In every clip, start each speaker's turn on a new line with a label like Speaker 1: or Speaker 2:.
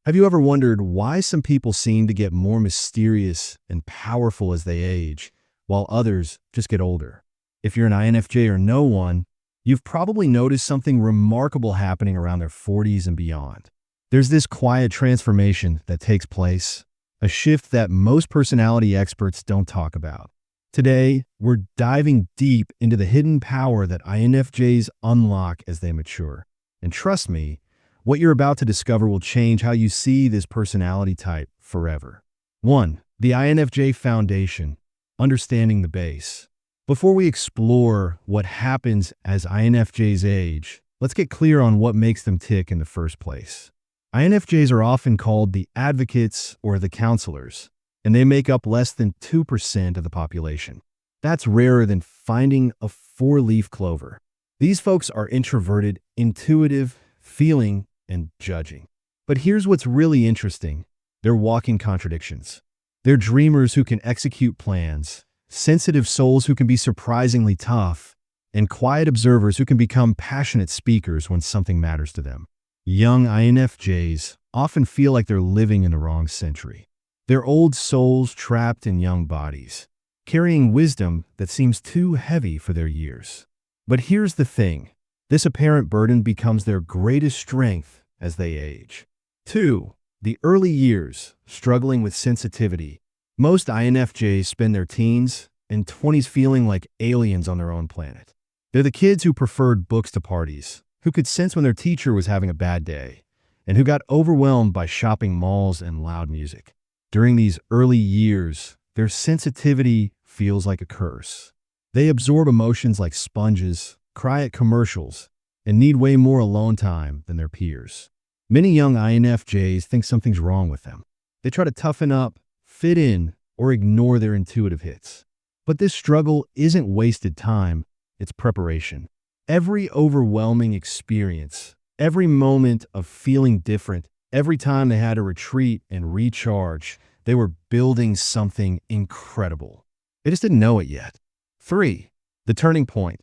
Speaker 1: Have you ever wondered why some people seem to get more mysterious and powerful as they age, while others just get older? If you're an INFJ or no one, you've probably noticed something remarkable happening around their 40s and beyond. There's this quiet transformation that takes place, a shift that most personality experts don't talk about. Today, we're diving deep into the hidden power that INFJs unlock as they mature. And trust me, what you're about to discover will change how you see this personality type forever. 1. The INFJ Foundation, understanding the base. Before we explore what happens as INFJs age, let's get clear on what makes them tick in the first place. INFJs are often called the advocates or the counselors, and they make up less than 2% of the population. That's rarer than finding a four-leaf clover. These folks are introverted, intuitive, feeling, and judging. But here's what's really interesting. They're walking contradictions. They're dreamers who can execute plans, sensitive souls who can be surprisingly tough, and quiet observers who can become passionate speakers when something matters to them. Young INFJs often feel like they're living in the wrong century. They're old souls trapped in young bodies, carrying wisdom that seems too heavy for their years. But here's the thing. This apparent burden becomes their greatest strength as they age. 2. The early years, struggling with sensitivity. Most INFJs spend their teens and 20s feeling like aliens on their own planet. They're the kids who preferred books to parties, who could sense when their teacher was having a bad day, and who got overwhelmed by shopping malls and loud music. During these early years, their sensitivity feels like a curse. They absorb emotions like sponges, cry at commercials, and need way more alone time than their peers. Many young INFJs think something's wrong with them. They try to toughen up, fit in, or ignore their intuitive hits. But this struggle isn't wasted time, it's preparation. Every overwhelming experience, every moment of feeling different, every time they had to retreat and recharge, they were building something incredible. They just didn't know it yet. 3. The turning point.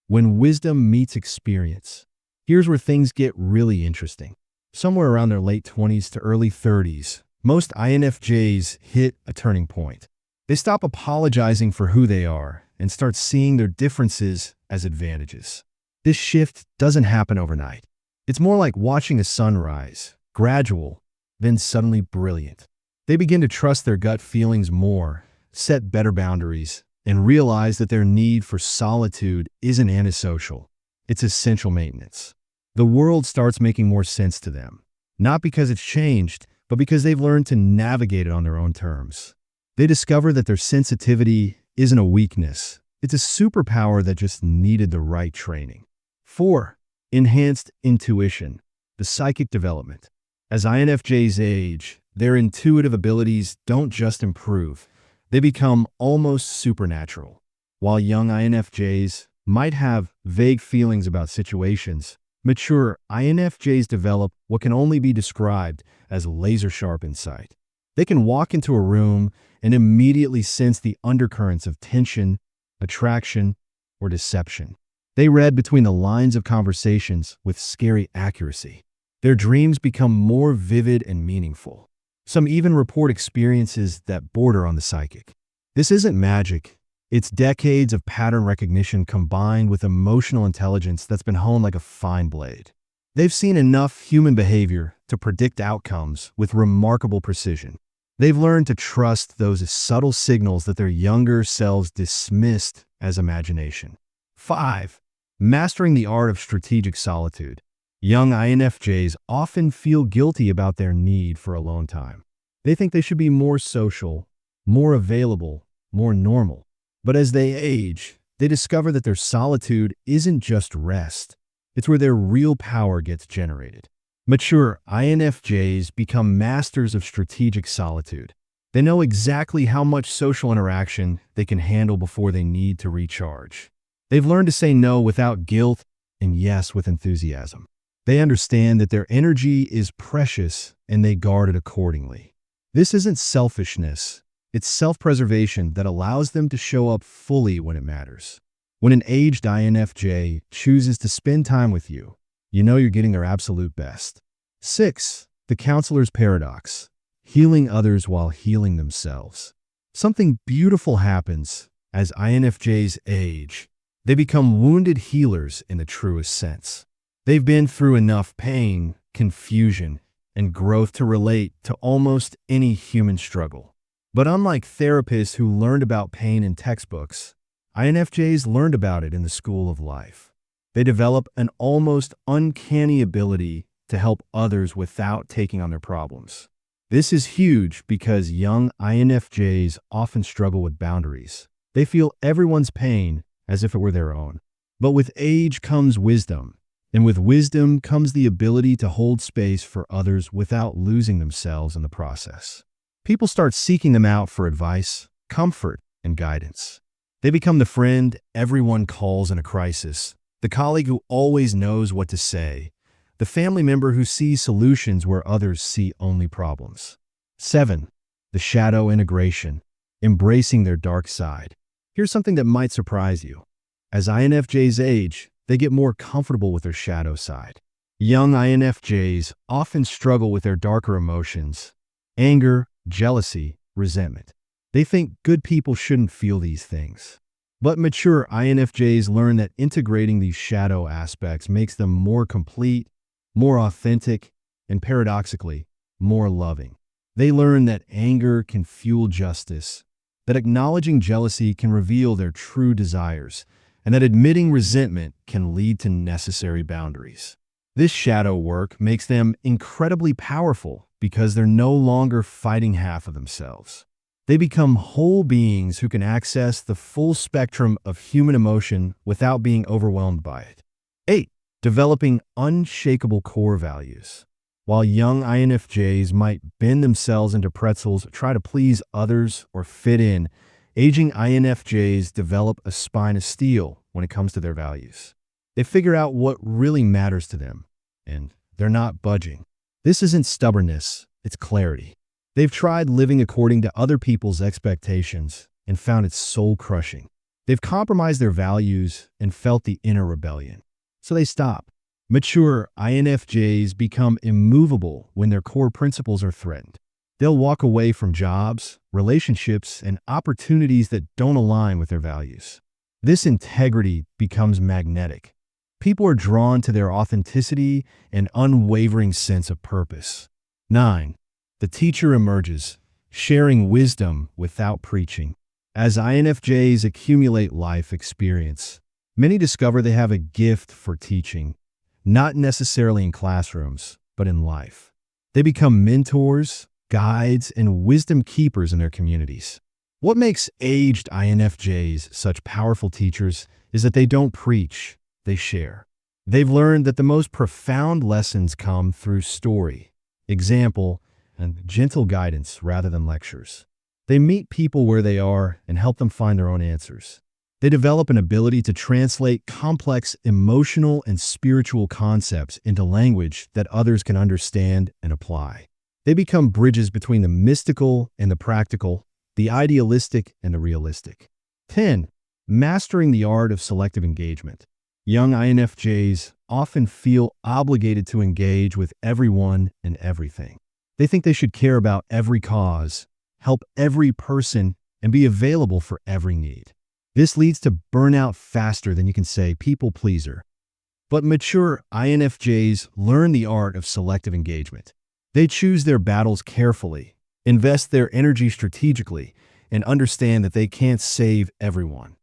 Speaker 1: When wisdom meets experience. Here's where things get really interesting. Somewhere around their late 20s to early 30s, most INFJs hit a turning point. They stop apologizing for who they are and start seeing their differences as advantages. This shift doesn't happen overnight. It's more like watching a sunrise, gradual, then suddenly brilliant. They begin to trust their gut feelings more, set better boundaries, and realize that their need for solitude isn't antisocial. It's essential maintenance. The world starts making more sense to them, not because it's changed, but because they've learned to navigate it on their own terms. They discover that their sensitivity isn't a weakness. It's a superpower that just needed the right training. 4. Enhanced intuition, the psychic development. As INFJs age, their intuitive abilities don't just improve, they become almost supernatural. While young INFJs might have vague feelings about situations, mature INFJs develop what can only be described as laser-sharp insight. They can walk into a room and immediately sense the undercurrents of tension, attraction, or deception. They read between the lines of conversations with scary accuracy. Their dreams become more vivid and meaningful. Some even report experiences that border on the psychic. This isn't magic. It's decades of pattern recognition combined with emotional intelligence that's been honed like a fine blade. They've seen enough human behavior to predict outcomes with remarkable precision. They've learned to trust those subtle signals that their younger selves dismissed as imagination. 5. Mastering the art of strategic solitude. Young INFJs often feel guilty about their need for alone time. They think they should be more social, more available, more normal. But as they age, they discover that their solitude isn't just rest. It's where their real power gets generated. Mature INFJs become masters of strategic solitude. They know exactly how much social interaction they can handle before they need to recharge. They've learned to say no without guilt and yes with enthusiasm. They understand that their energy is precious and they guard it accordingly. This isn't selfishness. It's self-preservation that allows them to show up fully when it matters. When an aged INFJ chooses to spend time with you, you know you're getting their absolute best. 6. The counselor's paradox: healing others while healing themselves. Something beautiful happens as INFJs age. They become wounded healers in the truest sense. They've been through enough pain, confusion, and growth to relate to almost any human struggle. But unlike therapists who learned about pain in textbooks, INFJs learned about it in the school of life. They develop an almost uncanny ability to help others without taking on their problems. This is huge because young INFJs often struggle with boundaries. They feel everyone's pain as if it were their own. But with age comes wisdom, and with wisdom comes the ability to hold space for others without losing themselves in the process. People start seeking them out for advice, comfort, and guidance. They become the friend everyone calls in a crisis, the colleague who always knows what to say, the family member who sees solutions where others see only problems. 7. The shadow integration, embracing their dark side. Here's something that might surprise you. As INFJs age, they get more comfortable with their shadow side. Young INFJs often struggle with their darker emotions: anger, jealousy, resentment. They think good people shouldn't feel these things. But mature INFJs learn that integrating these shadow aspects makes them more complete, more authentic, and paradoxically, more loving. They learn that anger can fuel justice, that acknowledging jealousy can reveal their true desires, and that admitting resentment can lead to necessary boundaries. This shadow work makes them incredibly powerful because they're no longer fighting half of themselves. They become whole beings who can access the full spectrum of human emotion without being overwhelmed by it. 8. Developing unshakable core values. While young INFJs might bend themselves into pretzels, try to please others, or fit in, aging INFJs develop a spine of steel when it comes to their values. They figure out what really matters to them, and they're not budging. This isn't stubbornness, it's clarity. They've tried living according to other people's expectations and found it soul-crushing. They've compromised their values and felt the inner rebellion. So they stop. Mature INFJs become immovable when their core principles are threatened. They'll walk away from jobs, relationships, and opportunities that don't align with their values. This integrity becomes magnetic. People are drawn to their authenticity and unwavering sense of purpose. 9. The teacher emerges, sharing wisdom without preaching. As INFJs accumulate life experience, many discover they have a gift for teaching, not necessarily in classrooms, but in life. They become mentors, guides, and wisdom keepers in their communities. What makes aged INFJs such powerful teachers is that they don't preach, they share. They've learned that the most profound lessons come through story, example, and gentle guidance rather than lectures. They meet people where they are and help them find their own answers. They develop an ability to translate complex emotional and spiritual concepts into language that others can understand and apply. They become bridges between the mystical and the practical, the idealistic and the realistic. 10. Mastering the art of selective engagement. Young INFJs often feel obligated to engage with everyone and everything. They think they should care about every cause, help every person, and be available for every need. This leads to burnout faster than you can say people pleaser. But mature INFJs learn the art of selective engagement. They choose their battles carefully, invest their energy strategically, and understand that they can't save everyone,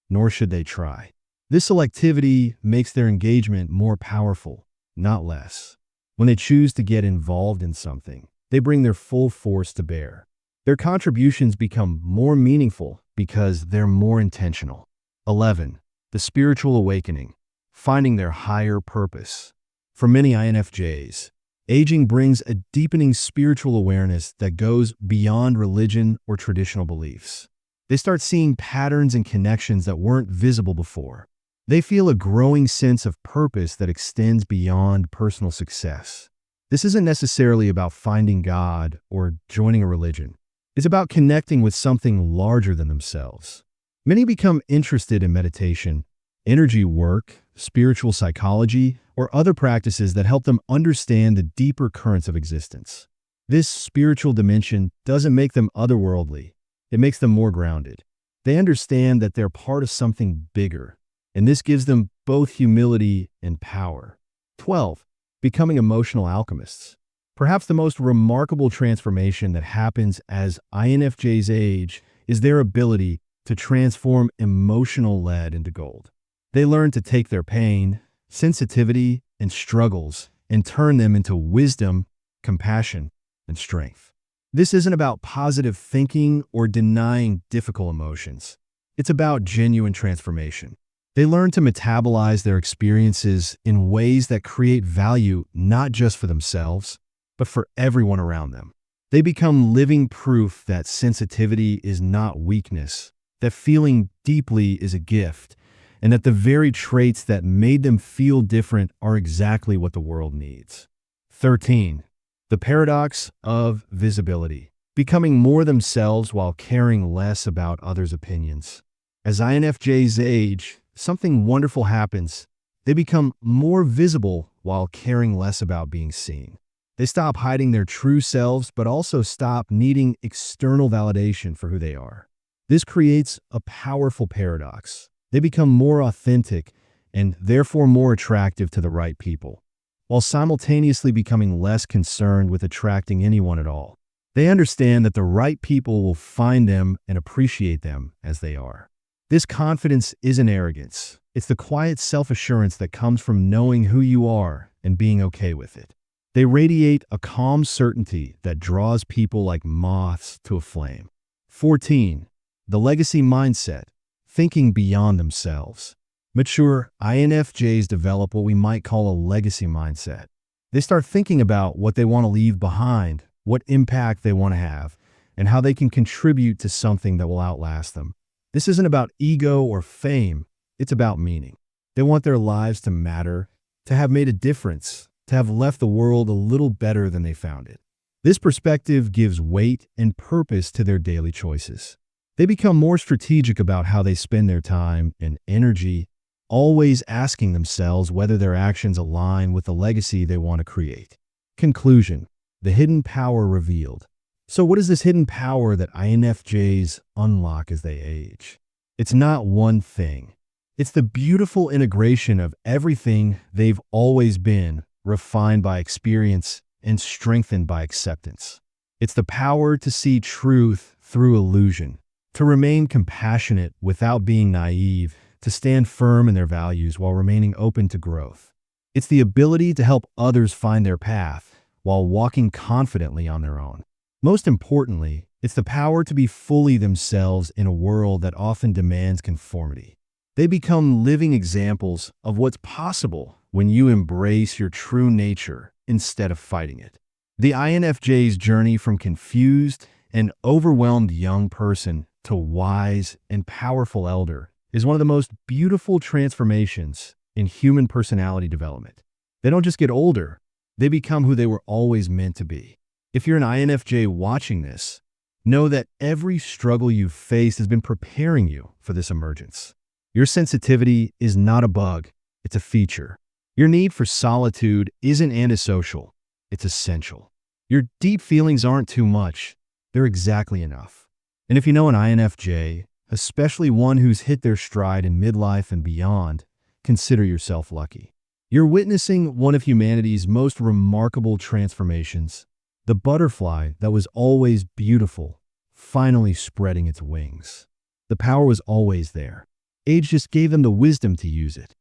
Speaker 1: nor should they try. This selectivity makes their engagement more powerful, not less. When they choose to get involved in something, they bring their full force to bear. Their contributions become more meaningful because they're more intentional. 11. The spiritual awakening, finding their higher purpose. For many INFJs, aging brings a deepening spiritual awareness that goes beyond religion or traditional beliefs. They start seeing patterns and connections that weren't visible before. They feel a growing sense of purpose that extends beyond personal success. This isn't necessarily about finding God or joining a religion. It's about connecting with something larger than themselves. Many become interested in meditation, energy work, spiritual psychology, or other practices that help them understand the deeper currents of existence. This spiritual dimension doesn't make them otherworldly. It makes them more grounded. They understand that they're part of something bigger, and this gives them both humility and power. 12. Becoming emotional alchemists. Perhaps the most remarkable transformation that happens as INFJs age is their ability to transform emotional lead into gold. They learn to take their pain, sensitivity, and struggles and turn them into wisdom, compassion, and strength. This isn't about positive thinking or denying difficult emotions. It's about genuine transformation. They learn to metabolize their experiences in ways that create value not just for themselves, but for everyone around them. They become living proof that sensitivity is not weakness, that feeling deeply is a gift, and that the very traits that made them feel different are exactly what the world needs. 13. The paradox of visibility. Becoming more themselves while caring less about others' opinions. As INFJs age, something wonderful happens. They become more visible while caring less about being seen. They stop hiding their true selves, but also stop needing external validation for who they are. This creates a powerful paradox. They become more authentic and therefore more attractive to the right people, while simultaneously becoming less concerned with attracting anyone at all. They understand that the right people will find them and appreciate them as they are. This confidence isn't arrogance. It's the quiet self-assurance that comes from knowing who you are and being okay with it. They radiate a calm certainty that draws people like moths to a flame. 14. The legacy mindset. Thinking beyond themselves. Mature INFJs develop what we might call a legacy mindset. They start thinking about what they want to leave behind, what impact they want to have, and how they can contribute to something that will outlast them. This isn't about ego or fame, it's about meaning. They want their lives to matter, to have made a difference, to have left the world a little better than they found it. This perspective gives weight and purpose to their daily choices. They become more strategic about how they spend their time and energy, always asking themselves whether their actions align with the legacy they want to create. Conclusion: the hidden power revealed. So what is this hidden power that INFJs unlock as they age? It's not one thing. It's the beautiful integration of everything they've always been, refined by experience and strengthened by acceptance. It's the power to see truth through illusion, to remain compassionate without being naive, to stand firm in their values while remaining open to growth. It's the ability to help others find their path while walking confidently on their own. Most importantly, it's the power to be fully themselves in a world that often demands conformity. They become living examples of what's possible when you embrace your true nature instead of fighting it. The INFJ's journey from confused and overwhelmed young person to wise and powerful elder is one of the most beautiful transformations in human personality development. They don't just get older, they become who they were always meant to be. If you're an INFJ watching this, know that every struggle you've faced has been preparing you for this emergence. Your sensitivity is not a bug, it's a feature. Your need for solitude isn't antisocial, it's essential. Your deep feelings aren't too much, they're exactly enough. And if you know an INFJ, especially one who's hit their stride in midlife and beyond, consider yourself lucky. You're witnessing one of humanity's most remarkable transformations. The butterfly that was always beautiful, finally spreading its wings. The power was always there. Age just gave them the wisdom to use it.